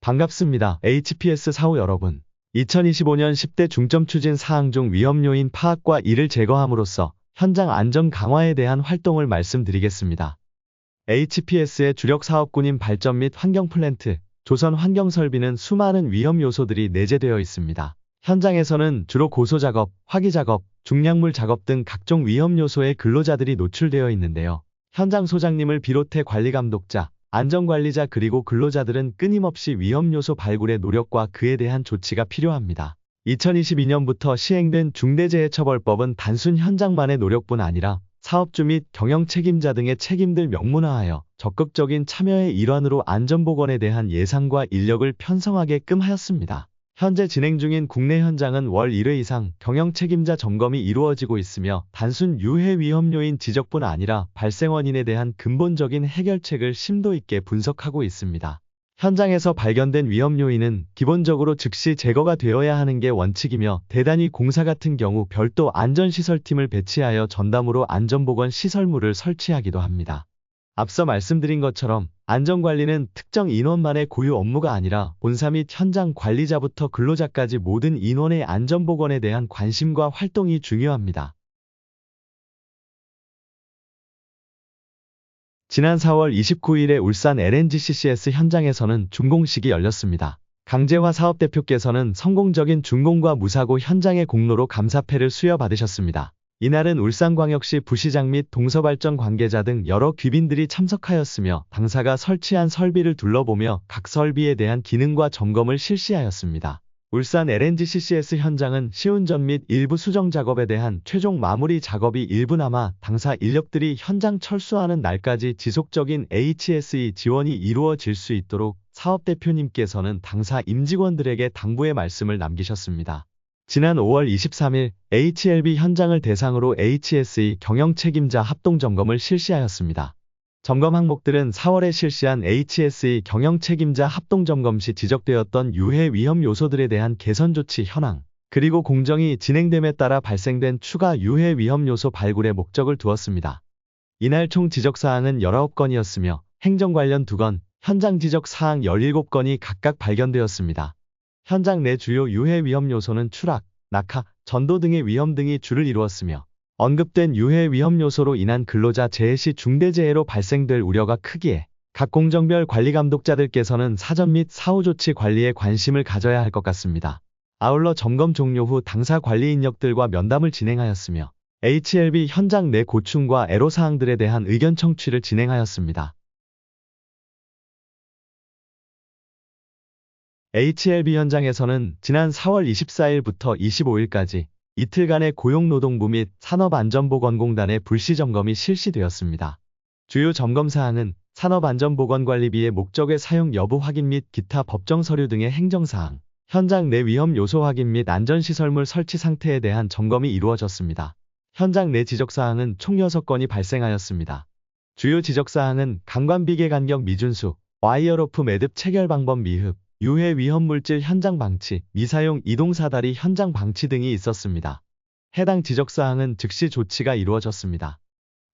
반갑습니다. HPS 사후 여러분. 2025년 10대 중점 추진 사항 중 위험 요인 파악과 이를 제거함으로써 현장 안전 강화에 대한 활동을 말씀드리겠습니다. HPS의 주력 사업군인 발전 및 환경 플랜트, 조선 환경 설비는 수많은 위험 요소들이 내재되어 있습니다. 현장에서는 주로 고소 작업, 화기 작업, 중량물 작업 등 각종 위험 요소에 근로자들이 노출되어 있는데요. 현장 소장님을 비롯해 관리 감독자, 안전관리자 그리고 근로자들은 끊임없이 위험 요소 발굴의 노력과 그에 대한 조치가 필요합니다. 2022년부터 시행된 중대재해처벌법은 단순 현장만의 노력뿐 아니라 사업주 및 경영 책임자 등의 책임들 명문화하여 적극적인 참여의 일환으로 안전보건에 대한 예산과 인력을 편성하게끔 하였습니다. 현재 진행 중인 국내 현장은 월 1회 이상 경영 책임자 점검이 이루어지고 있으며 단순 유해 위험 요인 지적뿐 아니라 발생 원인에 대한 근본적인 해결책을 심도 있게 분석하고 있습니다. 현장에서 발견된 위험 요인은 기본적으로 즉시 제거가 되어야 하는 게 원칙이며 대단위 공사 같은 경우 별도 안전시설팀을 배치하여 전담으로 안전보건 시설물을 설치하기도 합니다. 앞서 말씀드린 것처럼 안전관리는 특정 인원만의 고유 업무가 아니라 본사 및 현장 관리자부터 근로자까지 모든 인원의 안전보건에 대한 관심과 활동이 중요합니다. 지난 4월 29일에 울산 LNG CCS 현장에서는 준공식이 열렸습니다. 강재화 사업대표께서는 성공적인 준공과 무사고 현장의 공로로 감사패를 수여받으셨습니다. 이날은 울산광역시 부시장 및 동서발전 관계자 등 여러 귀빈들이 참석하였으며 당사가 설치한 설비를 둘러보며 각 설비에 대한 기능과 점검을 실시하였습니다. 울산 LNG CCS 현장은 시운전 및 일부 수정 작업에 대한 최종 마무리 작업이 일부 남아 당사 인력들이 현장 철수하는 날까지 지속적인 HSE 지원이 이루어질 수 있도록 사업대표님께서는 당사 임직원들에게 당부의 말씀을 남기셨습니다. 지난 5월 23일 HLB 현장을 대상으로 HSE 경영 책임자 합동점검을 실시하였습니다. 점검 항목들은 4월에 실시한 HSE 경영 책임자 합동점검 시 지적되었던 유해 위험 요소들에 대한 개선 조치 현황, 그리고 공정이 진행됨에 따라 발생된 추가 유해 위험 요소 발굴에 목적을 두었습니다. 이날 총 지적사항은 19건이었으며 행정 관련 2건, 현장 지적 사항 17건이 각각 발견되었습니다. 현장 내 주요 유해 위험 요소는 추락, 낙하, 전도 등의 위험 등이 주를 이루었으며 언급된 유해 위험 요소로 인한 근로자 재해 시 중대재해로 발생될 우려가 크기에 각 공정별 관리 감독자들께서는 사전 및 사후 조치 관리에 관심을 가져야 할 것 같습니다. 아울러 점검 종료 후 당사 관리 인력들과 면담을 진행하였으며 HLB 현장 내 고충과 애로사항들에 대한 의견 청취를 진행하였습니다. HLB 현장에서는 지난 4월 24일부터 25일까지 이틀간의 고용노동부 및 산업안전보건공단의 불시점검이 실시되었습니다. 주요 점검사항은 산업안전보건관리비의 목적의 사용 여부 확인 및 기타 법정 서류 등의 행정사항, 현장 내 위험 요소 확인 및 안전시설물 설치 상태에 대한 점검이 이루어졌습니다. 현장 내 지적사항은 총 6건이 발생하였습니다. 주요 지적사항은 강관비계 간격 미준수, 와이어로프 매듭 체결 방법 미흡, 유해 위험 물질 현장 방치, 미사용 이동사다리 현장 방치 등이 있었습니다. 해당 지적사항은 즉시 조치가 이루어졌습니다.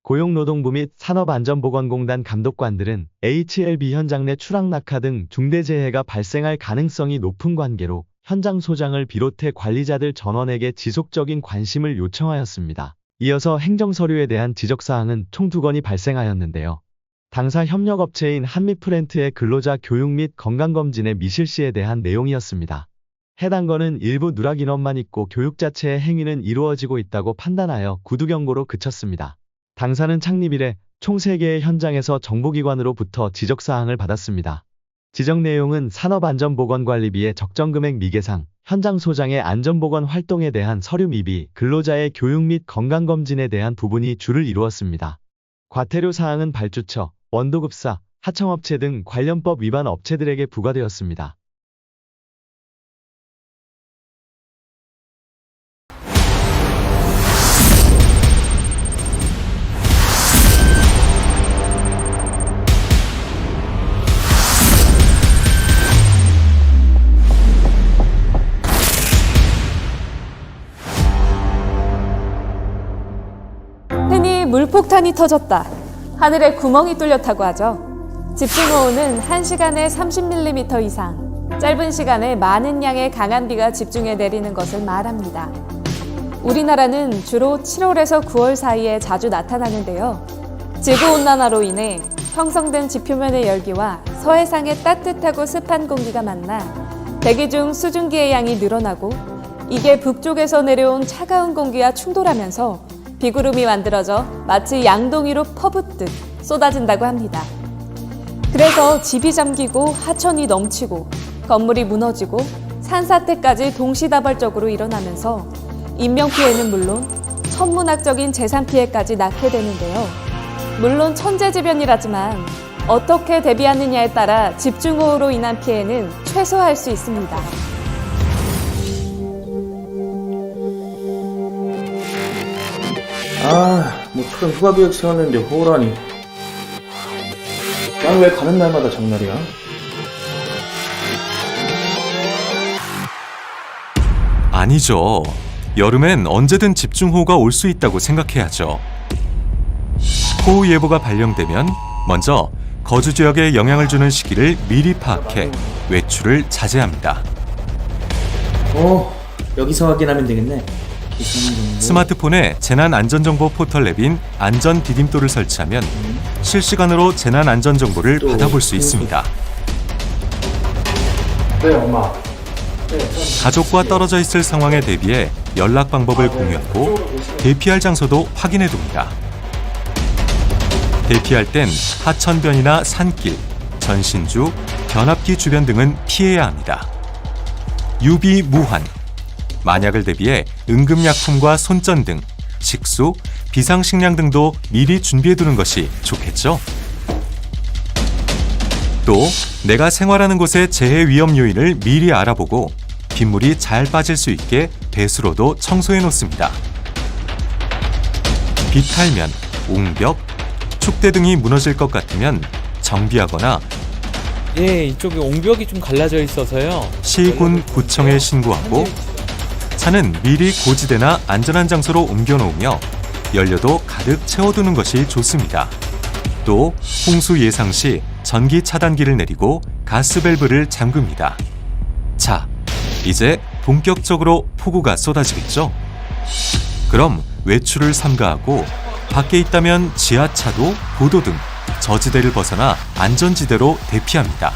고용노동부 및 산업안전보건공단 감독관들은 HLB 현장 내 추락 낙하 등 중대재해가 발생할 가능성이 높은 관계로 현장 소장을 비롯해 관리자들 전원에게 지속적인 관심을 요청하였습니다. 이어서 행정서류에 대한 지적사항은 총 2건이 발생하였는데요. 당사 협력업체인 한미프렌트의 근로자 교육 및 건강검진의 미실시에 대한 내용이었습니다. 해당 건은 일부 누락 인원만 있고 교육 자체의 행위는 이루어지고 있다고 판단하여 구두경고로 그쳤습니다. 당사는 창립 이래 총 3개의 현장에서 정보기관으로부터 지적사항을 받았습니다. 지적 내용은 산업안전보건관리비의 적정금액 미계상, 현장 소장의 안전보건 활동에 대한 서류 미비, 근로자의 교육 및 건강검진에 대한 부분이 주를 이루었습니다. 과태료 사항은 발주처, 원도급사, 하청업체 등 관련법 위반 업체들에게 부과되었습니다. 흔히 물폭탄이 터졌다, 하늘에 구멍이 뚫렸다고 하죠. 집중호우는 1시간에 30mm 이상, 짧은 시간에 많은 양의 강한 비가 집중해 내리는 것을 말합니다. 우리나라는 주로 7월에서 9월 사이에 자주 나타나는데요. 지구온난화로 인해 형성된 지표면의 열기와 서해상의 따뜻하고 습한 공기가 만나 대기 중 수증기의 양이 늘어나고 이게 북쪽에서 내려온 차가운 공기와 충돌하면서 비구름이 만들어져 마치 양동이로 퍼붓듯 쏟아진다고 합니다. 그래서 집이 잠기고 하천이 넘치고 건물이 무너지고 산사태까지 동시다발적으로 일어나면서 인명피해는 물론 천문학적인 재산 피해까지 낳게 되는데요. 물론 천재지변이라지만 어떻게 대비하느냐에 따라 집중호우로 인한 피해는 최소화할 수 있습니다. 푸른 휴가계획 세웠는데 호우라니. 난 왜 가는 날마다 장날이야? 아니죠. 여름엔 언제든 집중호우가 올 수 있다고 생각해야죠. 호우 예보가 발령되면 먼저 거주 지역에 영향을 주는 시기를 미리 파악해 외출을 자제합니다. 여기서 확인하면 되겠네. 스마트폰에 재난안전정보 포털 앱인 안전디딤돌을 설치하면 실시간으로 재난안전정보를 받아볼 수 있습니다. 네, 엄마. 가족과 떨어져 있을 상황에 대비해 연락 방법을 공유하고 대피할 장소도 확인해 둡니다. 대피할 땐 하천변이나 산길, 전신주, 변압기 주변 등은 피해야 합니다. 유비 무환, 만약을 대비해 응급약품과 손전 등 식수, 비상식량 등도 미리 준비해두는 것이 좋겠죠? 또 내가 생활하는 곳의 재해 위험 요인을 미리 알아보고 빗물이 잘 빠질 수 있게 배수로도 청소해 놓습니다. 비탈면, 옹벽, 축대 등이 무너질 것 같으면 정비하거나 예, 이쪽에 옹벽이 좀 갈라져 있어서요. 시군 구청에 신고하고 차는 미리 고지대나 안전한 장소로 옮겨놓으며 연료도 가득 채워두는 것이 좋습니다. 또 홍수 예상 시 전기 차단기를 내리고 가스 밸브를 잠급니다. 자, 이제 본격적으로 폭우가 쏟아지겠죠? 그럼 외출을 삼가하고 밖에 있다면 지하차도, 보도 등 저지대를 벗어나 안전지대로 대피합니다.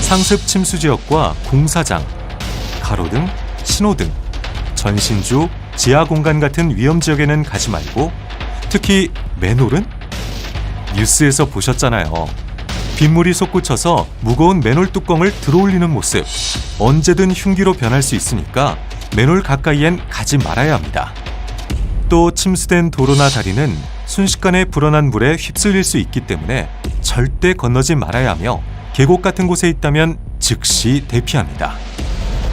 상습 침수 지역과 공사장, 가로등, 신호등, 전신주, 지하 공간 같은 위험 지역에는 가지 말고 특히 맨홀은? 뉴스에서 보셨잖아요. 빗물이 솟구쳐서 무거운 맨홀 뚜껑을 들어올리는 모습. 언제든 흉기로 변할 수 있으니까 맨홀 가까이엔 가지 말아야 합니다. 또 침수된 도로나 다리는 순식간에 불어난 물에 휩쓸릴 수 있기 때문에 절대 건너지 말아야 하며 계곡 같은 곳에 있다면 즉시 대피합니다.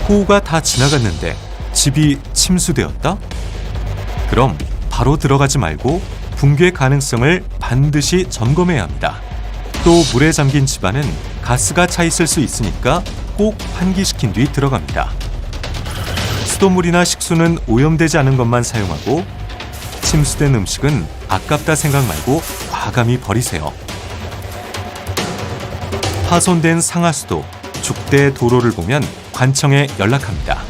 호우가 다 지나갔는데 집이 침수되었다? 그럼 바로 들어가지 말고 붕괴 가능성을 반드시 점검해야 합니다. 또 물에 잠긴 집안은 가스가 차 있을 수 있으니까 꼭 환기시킨 뒤 들어갑니다. 수돗물이나 식수는 오염되지 않은 것만 사용하고 침수된 음식은 아깝다 생각 말고 과감히 버리세요. 파손된 상하수도, 죽대 도로를 보면 관청에 연락합니다.